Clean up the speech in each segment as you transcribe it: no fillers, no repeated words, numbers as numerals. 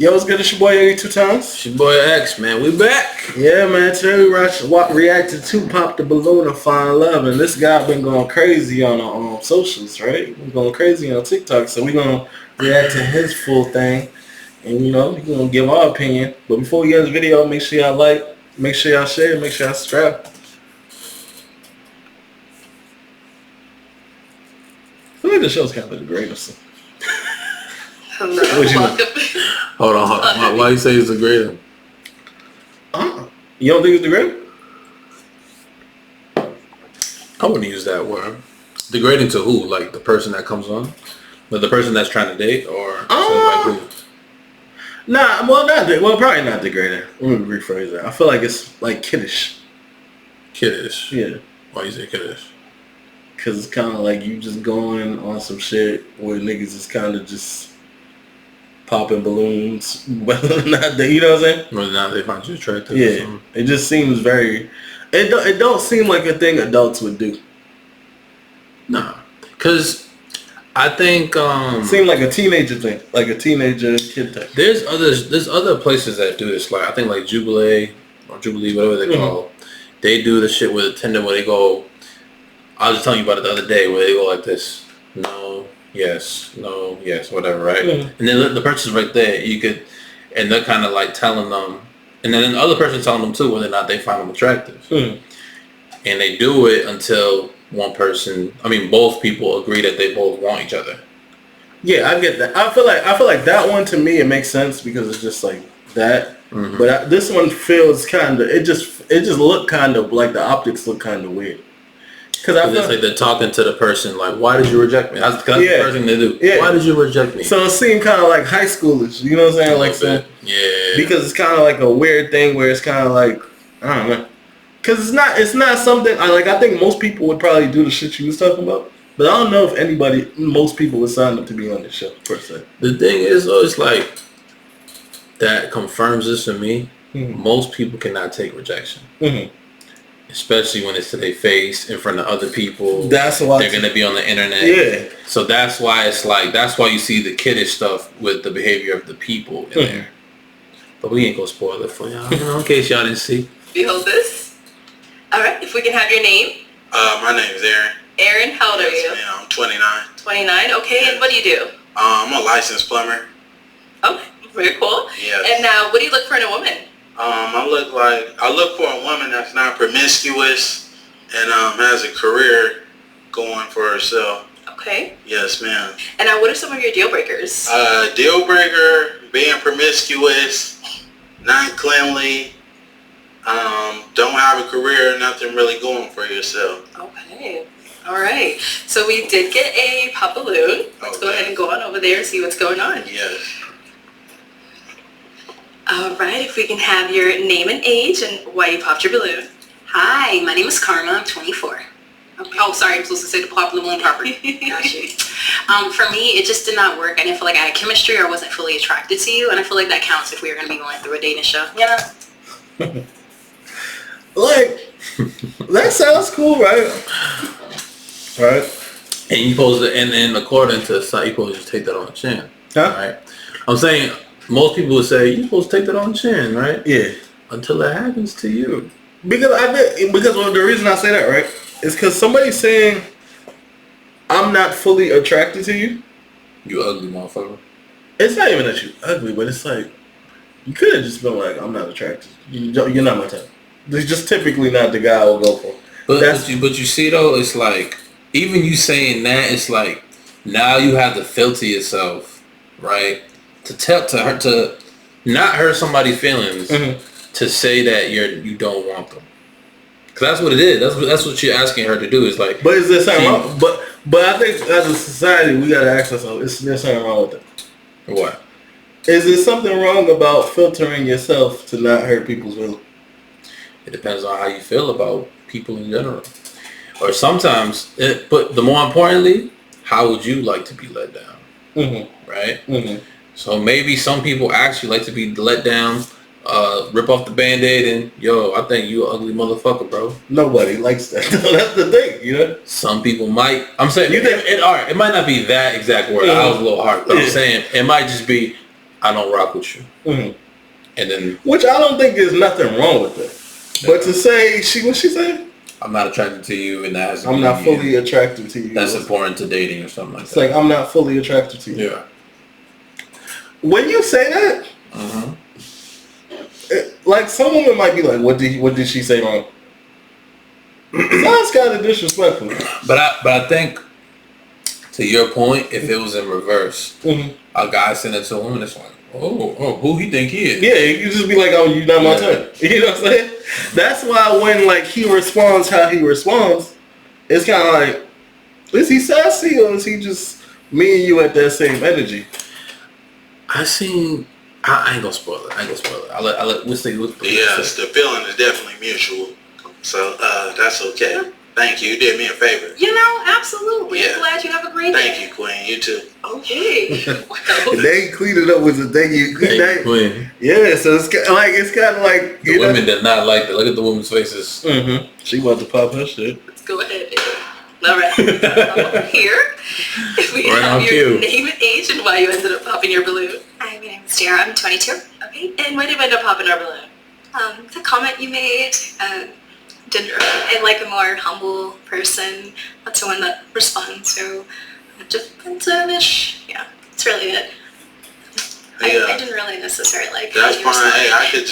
Yo, what's good? It's your boy 82 times. It's your boy X, man. We back. Yeah, man. Today we reacted to Pop the Balloon and Find Love. And this guy been going crazy on socials, right? We're going crazy on TikTok. So we're going to react to his full thing. And, you know, we're going to give our opinion. But before we get this video, make sure y'all like, make sure y'all share, make sure y'all subscribe. I feel like the show's kind of the greatest. Hold on. Why you say it's degrader? You don't think it's degrading? I wouldn't use that word. Degrading to who? Like the person that comes on? Like the person that's trying to date? Or like who? Nah, probably not degrading. Let me rephrase that. I feel like it's like kiddish. Kiddish? Yeah. Why you say kiddish? Because it's kind of like you just going on some shit where niggas is kind of just popping balloons, whether or not they, you know what I'm saying? Whether or not they find you attractive. Yeah, it just seems very. It don't seem like a thing adults would do. Nah, because I think seem like a teenager thing, like a teenager kid thing. There's other places that do this, like I think like Jubilee, whatever they call. They do the shit with a Tinder where they go. I was just telling you about it the other day where they go like this. No, yes, no, yes, whatever, right? And then the person's right there. You could, and they're kind of like telling them, and then the other person telling them too whether or not they find them attractive. And they do it until both people agree that they both want each other. Yeah, I get that. I feel like that one to me it makes sense because it's just like that. But this one feels kind of. It just look kind of like the optics look kind of weird. Because it's like they're talking to the person like, why did you reject me? That's the first thing they do. Yeah. Why did you reject me? So it seemed kind of like high schoolish. You know what I'm saying? Like so, yeah. Because it's kind of like a weird thing where it's kind of like, I don't know. Because it's not something, I think most people would probably do the shit you was talking about. But I don't know if most people would sign up to be on this show, per se. The thing is, though, it's like, that confirms this for me. Most people cannot take rejection. Especially when it's to their face in front of other people. That's why they're gonna be on the internet. Yeah. So that's why it's like you see the kiddish stuff with the behavior of the people in there. But we ain't gonna spoil it for y'all, in case y'all didn't see. Behold this. All right. If we can have your name. My name is Aaron. Aaron, how old are you? Yeah, I'm 29. 29. Okay. And what do you do? I'm a licensed plumber. Okay. Very cool. Yes. And what do you look for in a woman? I look for a woman that's not promiscuous and has a career going for herself. Okay. Yes, ma'am. And what are some of your deal breakers? Deal breaker, being promiscuous, not cleanly, don't have a career, nothing really going for yourself. Okay. All right. So we did get a pop balloon. Let's go ahead and go on over there and see what's going on. Yes. All right, if we can have your name and age and why you popped your balloon. Hi, my name is Karma. I'm 24. Okay. Oh, sorry, I'm supposed to say the pop the balloon properly. Gotcha. For me, it just did not work. I didn't feel like I had chemistry or wasn't fully attracted to you, and I feel like that counts if we were going to be going through a dating show. You know? Like, that sounds cool, right? Right. And you supposed to, and according to the site, you supposed to just take that on the chin. Huh? Right? I'm saying, most people would say, you're supposed to take that on the chin, right? Yeah. Until it happens to you. Because the reason I say that, right, is because somebody's saying, I'm not fully attracted to you. You ugly motherfucker. It's not even that you ugly, but it's like, you could have just been like, I'm not attracted. You're not my type. It's just typically not the guy I will go for. But you see, though, it's like, even you saying that, it's like, now you have to filter yourself, right? To not hurt somebody's feelings, to say that you don't want them, because that's what it is. That's what you're asking her to do. Is like, but is there something wrong? But I think as a society we gotta ask ourselves: is there something wrong with that? What? Is there something wrong about filtering yourself to not hurt people's feelings? It depends on how you feel about people in general, or sometimes. But the more importantly, how would you like to be let down? Right. So maybe some people actually like to be let down, rip off the Band-Aid and, yo, I think you an ugly motherfucker, bro. Nobody likes that. That's the thing, you know? Some people might. I'm saying, it might not be that exact word. I was a little hard. But I'm saying, it might just be, I don't rock with you. Mm-hmm. And then, which I don't think there's nothing wrong with it. But to say what she said? I'm not attracted to you, and that has to I'm be not fully attracted to you. That's important to dating or something like it's that. It's like I'm not fully attracted to you. Yeah. When you say that, like some women might be like, "What did she say wrong?" That's kind of disrespectful. But I think, to your point, if it was in reverse, a guy sent it to a woman, it's like, oh, who he think he is? Yeah, you just be like, oh, you're not my type. You know what I'm saying? That's why when like he responds how he responds, it's kind of like, is he sassy or is he just me and you at that same energy? I ain't gonna spoil it. I'll let we'll see. Yes, the feeling is definitely mutual. So that's okay. Thank you. You did me a favor. You know, absolutely. Yeah. I'm glad you have a great day. Thank you, Queen. You too. Okay. Well, They cleaned it up with the thank you. Queen. Yeah, so it's kind of like the women did not like that. Look at the women's faces. Mm-hmm. She about to pop her shit. let's go ahead. All right. Here, we Right have on your cue. name and age and why you ended up popping your balloon. Hi, my name is Tara. I'm 22. Okay. And why did you end up popping our balloon? The comment you made, didn't really, I like a more humble person, not someone that responds so defensive-ish. Yeah, that's really it. I didn't really necessarily like That's how you fine. Hey, I could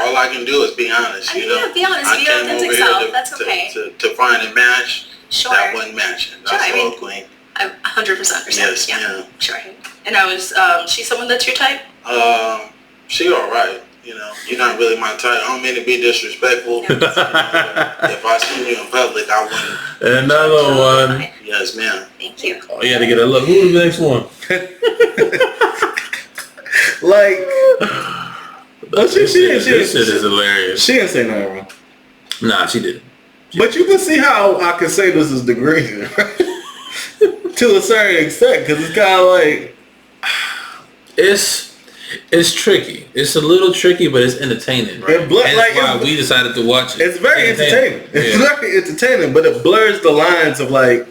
all I can do is be honest. I mean, You know, yeah, be honest, I be came authentic over here self. That's okay. to find a match. Sure. That wasn't matching. That's Sure, I all, mean, Queen. I 100% understand. Yes, yeah. ma'am. Sure. And I was, she's someone that's your type? She all right. You know, you're not really my type. I don't mean to be disrespectful. No, If I seen you in public, I wouldn't. Another one. Yes, ma'am. Thank you. Oh, you had to get a look. Who's the next one? Like, This shit is hilarious. She didn't say nothing wrong. Nah, she didn't. But you can see how I can say this is degrading, right? To a certain extent, because it's kind of like it's tricky. It's a little tricky, but it's entertaining, right? That's why we decided to watch it. It's very entertaining. It's very entertaining, but it blurs the lines of like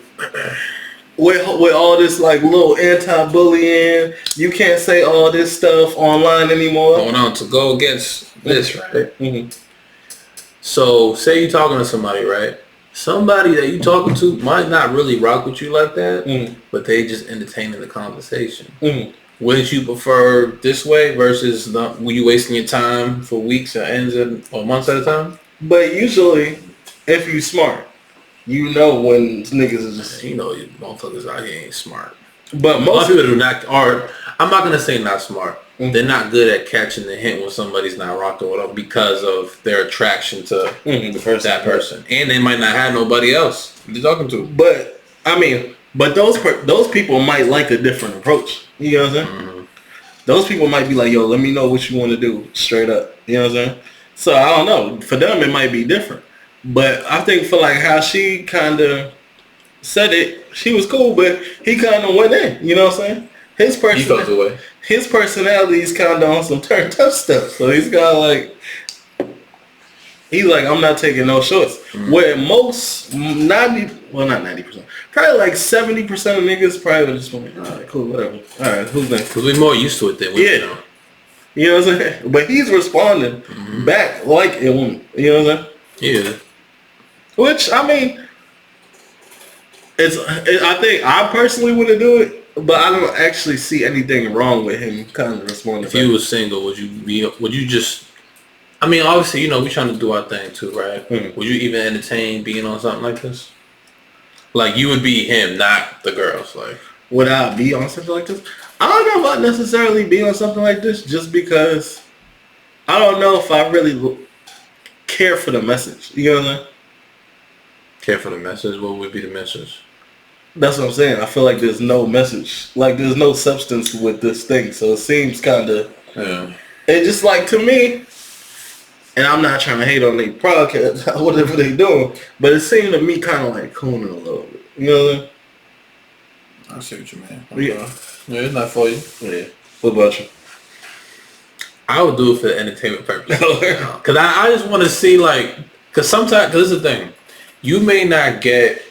with all this like little anti-bullying. You can't say all this stuff online anymore. Going on to go against this, right? Mm-hmm. So, say you're talking to somebody, right? Somebody that you talking to might not really rock with you like that, but they just entertaining the conversation. Wouldn't you prefer this way versus when you wasting your time for weeks or or months at a time? But usually, if you smart, you know when niggas is just... You know, you motherfuckers out here ain't smart. But most people do not are. I'm not gonna say not smart. They're not good at catching the hint when somebody's not rocking with them because of their attraction to that person, and they might not have nobody else they're talking to. But I mean, those people might like a different approach. You know what I'm saying? Those people might be like, yo, let me know what you want to do straight up. You know what I'm saying? So I don't know. For them, it might be different. But I think for like how she kind of said it, she was cool, but he kind of went in. You know what I'm saying? His personality is kind of on some turned up stuff. So he's kind of like, he's like, I'm not taking no shorts. Where most 90%, probably like 70% of niggas probably just went, all right, cool, whatever. All right, who's next? Because we're more used to it than we know. You know what I'm saying? But he's responding back like a woman. You know what I'm saying? Yeah. Which, I mean, I think I personally wouldn't do it. But I don't actually see anything wrong with him kind of responding. If you was single, would you just, I mean, obviously, you know, we trying to do our thing too, right? Would you even entertain being on something like this? Like, you would be him, not the girls. Like, would I be on something like this? I don't know about necessarily being on something like this, just because I don't know if I really care for the message. You know what I'm saying? Care for the message? What would be the message? That's what I'm saying. I feel like there's no message. Like, there's no substance with this thing. So it seems kind of... Yeah. It just like, to me, and I'm not trying to hate on their podcast, whatever they doing, but it seemed to me kind of like cooning a little bit. You know what I mean? I see what you mean. Yeah. Yeah, it's not for you. Yeah. What about you? I would do it for the entertainment purpose. Because I just want to see, like... Because sometimes... Because this is the thing. You may not get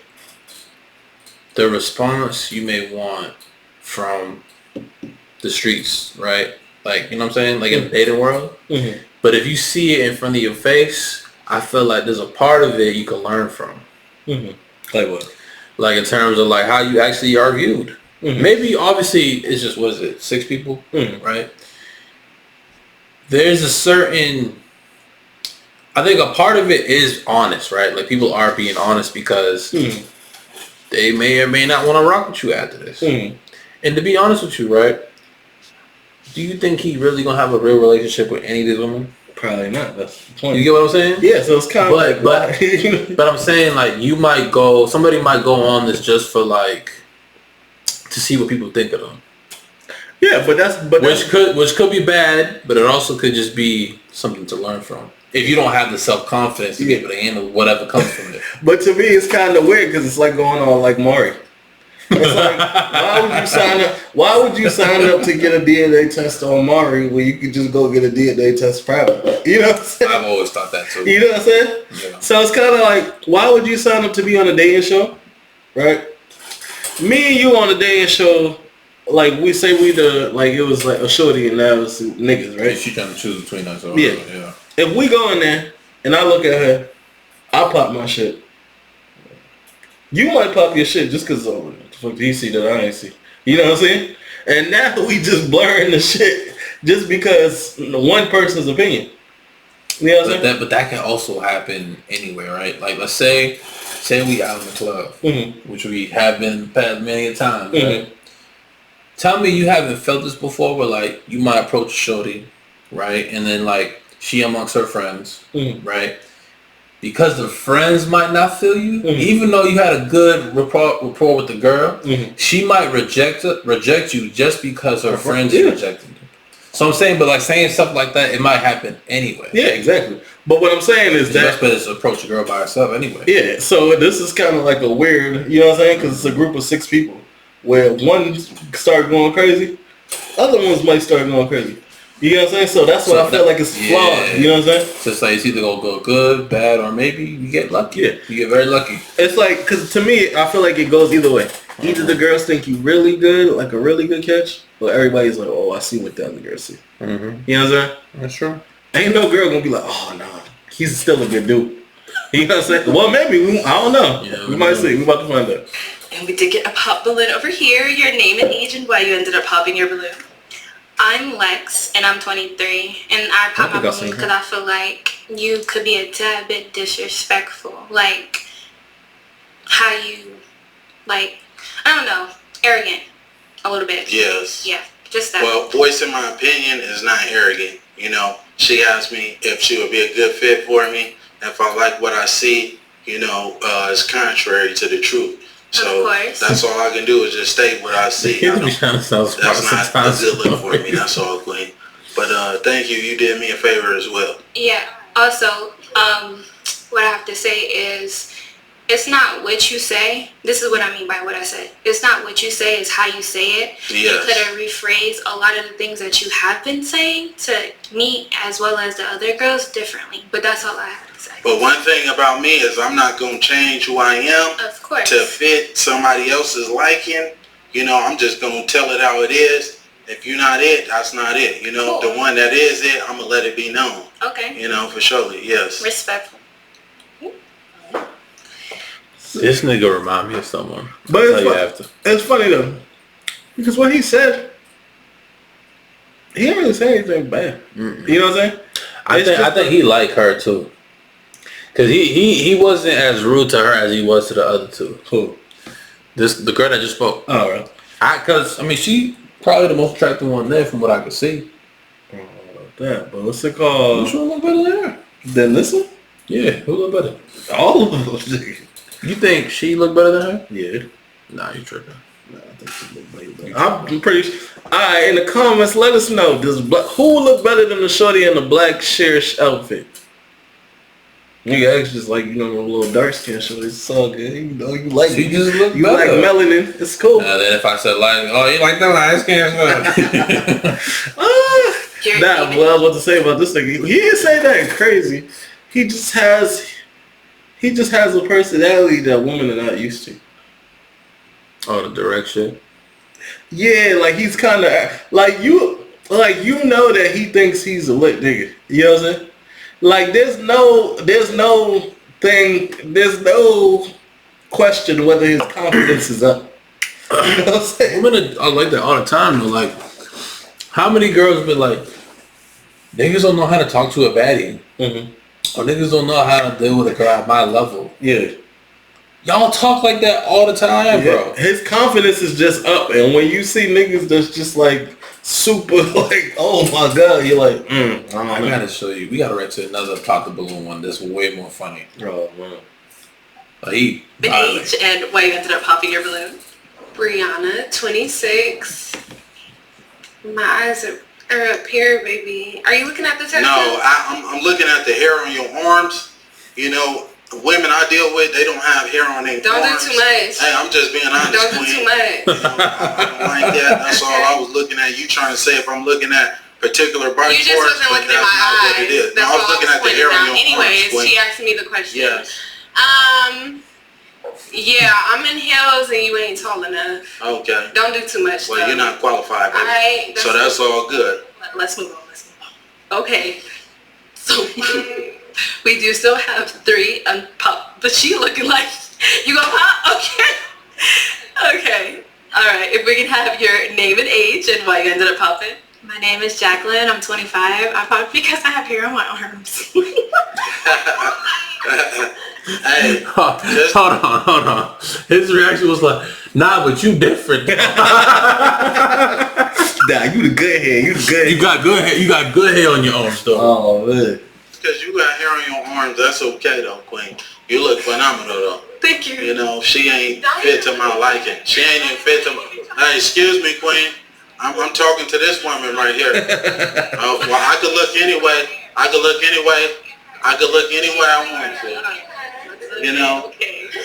the response you may want from the streets, right? Like, you know what I'm saying? Like in the dating world. Mm-hmm. But if you see it in front of your face, I feel like there's a part of it you can learn from. Mm-hmm. Like what? Like in terms of like how you actually are viewed. Mm-hmm. Maybe obviously it's just, what is it, 6 people, right? There's a certain, I think a part of it is honest, right? Like people are being honest because they may or may not want to rock with you after this. And to be honest with you, right? Do you think he really gonna have a real relationship with any of these women? Probably not. That's the point. You get what I'm saying? Yeah, so it's kind of but I'm saying like somebody might go on this just for like to see what people think of them. Yeah, which could be bad, but it also could just be something to learn from. If you don't have the self-confidence to be able to handle whatever comes from it. But to me, it's kind of weird because it's like going on like Maury. It's like, why would you sign up to get a DNA test on Maury when you could just go get a DNA test privately? You know what I'm saying? I've always thought that too. You know what I'm saying? Yeah. So it's kind of like, why would you sign up to be on a dating show? Right? Me and you on a dating show, like we say it was like a shorty and now it's niggas, right? Yeah, she trying to choose between us. Yeah. If we go in there and I look at her, I pop my shit. You might pop your shit just because fuck he see that I ain't see. You know what I'm saying? And now we just blurring the shit just because one person's opinion. You know what I'm saying? But that can also happen anywhere, right? Like let's say we out in the club, which we have been in the past many times, right? Tell me you haven't felt this before where like you might approach a shorty, right? And then like she amongst her friends, right? Because the friends might not feel you, even though you had a good rapport with the girl, she might reject you just because her friends rejected you. So I'm saying, but like saying stuff like that, it might happen anyway. Yeah, exactly. But what I'm saying is that that's better to approach a girl by herself anyway. Yeah. So this is kind of like a weird, you know what I'm saying? Because it's a group of 6 people where one start going crazy, other ones might start going crazy. You know what I'm saying? So that's why I feel like it's flawed. You know what I'm saying? So it's like it's either gonna go good, bad, or maybe you get lucky. Yeah. You get very lucky. It's like, because to me, I feel like it goes either way. Either the girls think you really good, like a really good catch, or everybody's like, oh, I see what the other girls see. You know what I'm saying? That's true. Ain't no girl gonna be like, oh, no, he's still a good dude. You know what I'm saying? Well, maybe. I don't know. Yeah, we might see. We're about to find out. And we did get a pop balloon over here. Your name and age and why you ended up popping your balloon. I'm Lex, and I'm 23, and I pop my balloon because I feel like you could be a tad bit disrespectful. Like, how you, like, I don't know, arrogant a little bit. Yes. Yeah, just that. Well, voicing my opinion is not arrogant. You know, she asked me if she would be a good fit for me. If I like what I see, you know, it's contrary to the truth. So that's all I can do is just state what I see. That's not a good look for me. That's all, Queen. But thank you. You did me a favor as well. Yeah. Also, what I have to say is, it's not what you say. This is what I mean by what I said. It's not what you say, it's how you say it. Yes. You could have rephrased a lot of the things that you have been saying to me as well as the other girls differently. But that's all I have to say. But one thing about me is I'm not going to change who I am of course. To fit somebody else's liking. You know, I'm just going to tell it how it is. If you're not it, that's not it. You know, The one that is it, I'm going to let it be known. Okay. You know, for surely, yes. Respectful. This nigga remind me of someone. But it's funny though, because what he said, he didn't really say anything bad. You know what I'm saying? I think he liked her too, because he wasn't as rude to her as he was to the other two. Who? The girl that just spoke. Oh, right. Because she probably the most attractive one there from what I could see. That, but what's it called? Which one look better than her? Than this one? Yeah, who look better? All of them. You think she look better than her? Yeah. Nah, you tripping. Nah, I think she look better. I'm pretty sure. Alright, in the comments, let us know. Who look better than the shorty in the black sheer outfit? Nigga, actually just like, you know, a little dark skin shorty. It's all good. You know, you like she it. Just look you better. Like melanin. It's cool. Then if I said like, oh, you like that light skin shorty? Nah, what I was about to say about this nigga, he didn't say that crazy. He just has a personality that women are not used to. Oh, the direct shit? Yeah, like he's kind of like you. like, you know that he thinks he's a lit nigga. You know what I'm saying? Like, there's no question whether his confidence is up. You know what I'm saying? Women are like that all the time though. Like, how many girls been like, niggas don't know how to talk to a baddie. Mm-hmm. Or niggas don't know how to deal with a girl at my level. Yeah. Y'all talk like that all the time, bro. His confidence is just up. And when you see niggas that's just like super like, oh my God, you're like, I gotta show you. We gotta write to another Pop the Balloon one that's way more funny. Oh, man. The age and why you ended up popping your balloon. Brianna, 26. My eyes are up here, baby. Are you looking at the tattoos? No, I'm looking at the hair on your arms. You know, women I deal with, they don't have hair on their arms. Don't do too much. Hey, I'm just being honest, Don't do too much. You know, I don't like that. That's all I was looking at. You trying to say if I'm looking at particular body parts? You just wasn't looking at my eyes. What it is. That's no, I was looking at the hair on your Anyways, arms. she asked me the question. Yes. Yeah, I'm in heels and you ain't tall enough. Okay. Don't do too much. Well, you're not qualified, baby. So that's all good. Let's move on. Okay. So we do still have 3 unpopped, but she looking like you gonna pop? Okay. Okay. All right. If we can have your name and age and why you ended up popping. My name is Jacqueline. I'm 25. I popped because I have hair on my arms. Hey, hold on. His reaction was like, nah, but you different. Nah, you the good hair. You the good hair. You got good hair. You got good hair on your arms, though. Oh, man. because you got hair on your arms, that's okay though, Queen. You look phenomenal though. Thank you. You know, she ain't fit to my liking. She ain't even fit to my... Hey, excuse me, Queen. I'm talking to this woman right here. Well, I could look anyway. I could look any way I want to. You know?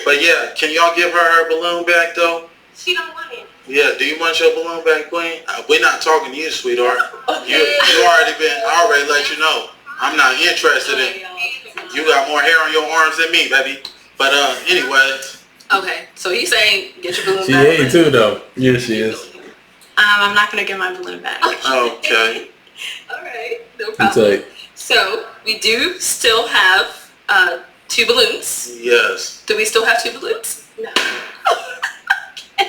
But yeah, can y'all give her balloon back though? She don't want it. Yeah, do you want your balloon back, Queen? We're not talking to you, sweetheart. You already been, I already let you know. I'm not interested in, you got more hair on your arms than me, baby. But anyway. Okay, so he's saying get your balloon she back. She ain't too though. Yeah, she is. I'm not gonna get my balloon back. Okay. Alright, no problem. So we do still have 2 balloons. Yes. Do we still have 2 balloons? No.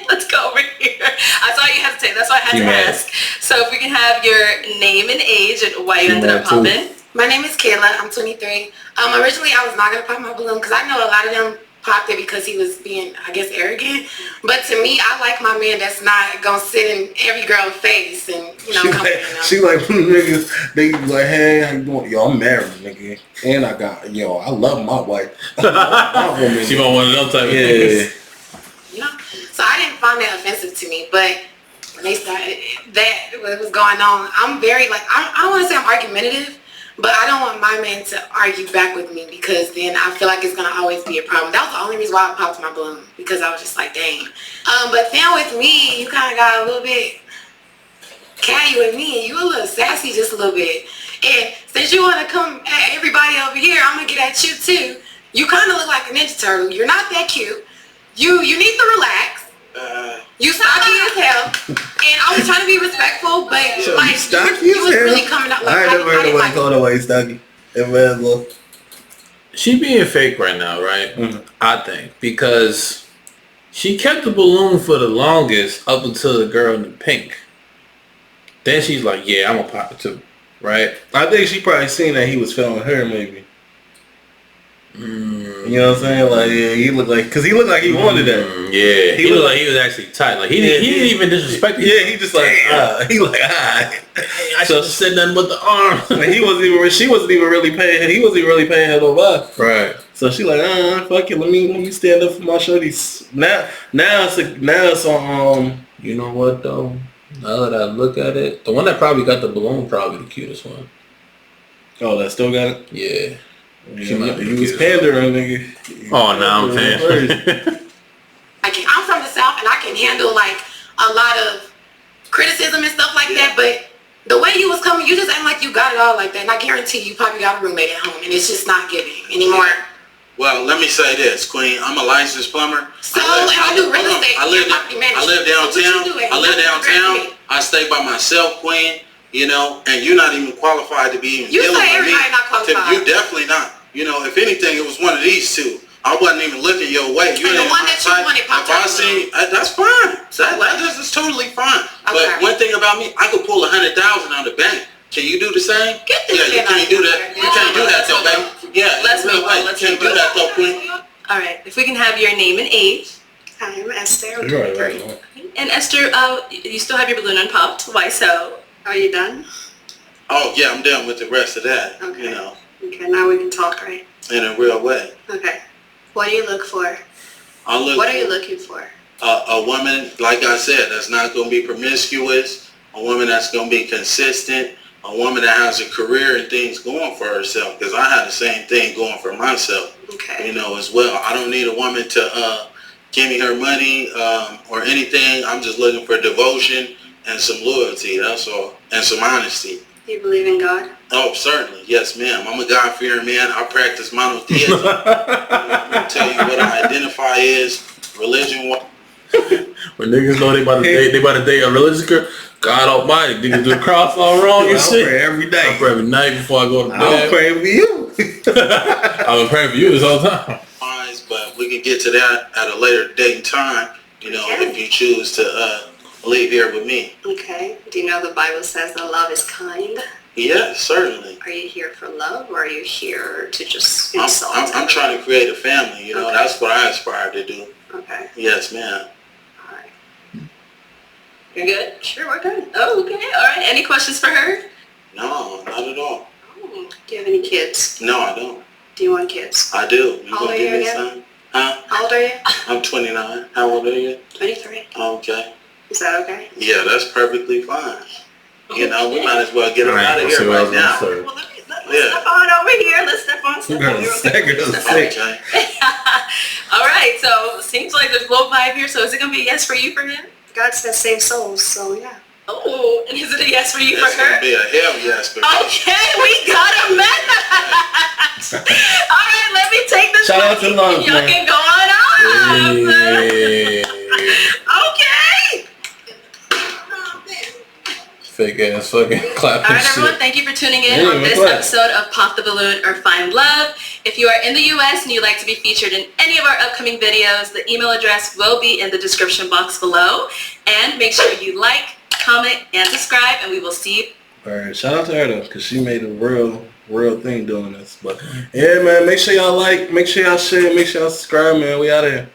Let's go over here. I saw you hesitate. That's why I had to ask. So if we can have your name and age and why you ended up popping. My name is Kayla. I'm 23. Originally, I was not going to pop my balloon because I know a lot of them popped it because he was being, I guess, arrogant. But to me, I like my man that's not going to sit in every girl's face and, you know, she like niggas, they be like, hey, how you doing? Yo, I'm married, nigga. And I love my wife. My woman. She want one of them type of niggas. You know? So I didn't find that offensive to me, but when they started, that what was going on, I'm very, like, I don't want to say I'm argumentative, but I don't want my man to argue back with me because then I feel like it's going to always be a problem. That was the only reason why I popped my balloon, because I was just like, dang. But then with me, you kind of got a little bit catty with me, and you a little sassy just a little bit. And since you want to come at everybody over here, I'm going to get at you too. You kind of look like a Ninja Turtle. You're not that cute. You need to relax. You stocky as hell. And I was trying to be respectful, but like you was really coming up like I ain't never heard nobody call nobody stocky. She being fake right now, right? Mm-hmm. I think. Because she kept the balloon for the longest up until the girl in the pink. Then she's like, yeah, I'm gonna pop it too. Right? I think she probably seen that he was feeling her maybe. You know what I'm saying? Like, yeah, he looked like, cause he looked like he wanted that. Yeah, he looked like he was actually tight. Like he didn't even disrespect you. Yeah, he just like, he like, I should have said nothing but the arm. Like she wasn't even really paying her no mind. Right. So she like, fuck it, let me stand up for my shorties. Now it's on. You know what though? Now that I look at it, the one that probably got the balloon probably the cutest one. Oh, that still got it? Yeah. You was pandering, nigga. Oh, now I'm pandering. I'm from the South and I can handle like a lot of criticism and stuff like that, but the way you was coming, you just act like you got it all like that. And I guarantee you probably got a roommate at home and it's just not giving anymore. Well, let me say this, Queen. I'm a licensed plumber. So I do real estate. I live downtown. I stay by myself, Queen. you know, and you're not even qualified to be even You dealing say with me. everybody not qualified. You definitely not. You know, if anything, it was one of these two. I wasn't even looking your way. You And the ain't one my that you type. wanted popped If I up. see, that's fine. That is totally fine. Okay. But one thing about me, I could pull 100,000 out the bank. Can you do the same? Get this Yeah, you shit can't out do of that. here. You can't do that though, baby. Yeah, Let's you move on. right. Let's You can't move do on. that though, Queen. All right. If we can have your name and age. I'm Esther. I'm You're right, 23. right. And Esther, you still have your balloon unpopped. Why so? Are you done? Oh yeah, I'm done with the rest of that. Okay. You know, Okay, now we can talk, right? in a real way. Okay. What do you look for? I look What are for you looking for? a woman, like I said, that's not going to be promiscuous. A woman that's going to be consistent. A woman that has a career and things going for herself. Because I had the same thing going for myself. Okay. You know, as well. I don't need a woman to give me her money or anything. I'm just looking for devotion and some loyalty. That's all. And some honesty. Do you believe in God? Oh, certainly. Yes, ma'am. I'm a God-fearing man. I practice monotheism. I'll tell you what I identify as religion. When niggas know they about to date a religious girl, God Almighty, niggas do the cross all wrong and I shit. pray every day. I pray every night before I go to bed. I'm praying for you. I've been praying for you this whole time. But we can get to that at a later date and time, you know, if you choose to leave here with me. Okay. Do you know the Bible says that love is kind? Yes, certainly. Are you here for love or are you here to just insult? I'm trying to create a family, you know, that's what I aspire to do. Okay. Yes, ma'am. All right. You're good? Sure, we're good. Oh, okay. All right. Any questions for her? No, not at all. Oh, do you have any kids? No, I don't. Do you want kids? I do. You How old gonna are give you me again? some? Huh? How old are you? I'm 29. How old are you? 23. Okay. Is that okay? Yeah, that's perfectly fine. You know, we might as well get her Right, out of so here I right was gonna now. say. Well, let's Yeah. step on over here. Let's step on. Step You're on. gonna You're sick okay. of the Step on. sick. Okay. All right. So seems like there's low vibe here. So is it gonna be a yes for you for him? God says save souls, so yeah. Oh, and is it a yes for you It's for her? gonna be a hell yes for me. Okay, we got a match. All right, let me take this. Shout out to mic. Love, Y'all man. can go on up. Hey. Okay. Fake ass fucking clapping All right, shit. everyone, thank you for tuning in Yeah, on this clap. episode of Pop the Balloon or Find Love. If you are in the U.S. and you'd like to be featured in any of our upcoming videos, the email address will be in the description box below. And make sure you like, comment, and subscribe, and we will see you. All right, shout out to her though, because she made a real thing doing this. But yeah, man, make sure y'all like, make sure y'all share, make sure y'all subscribe, man. We out of here.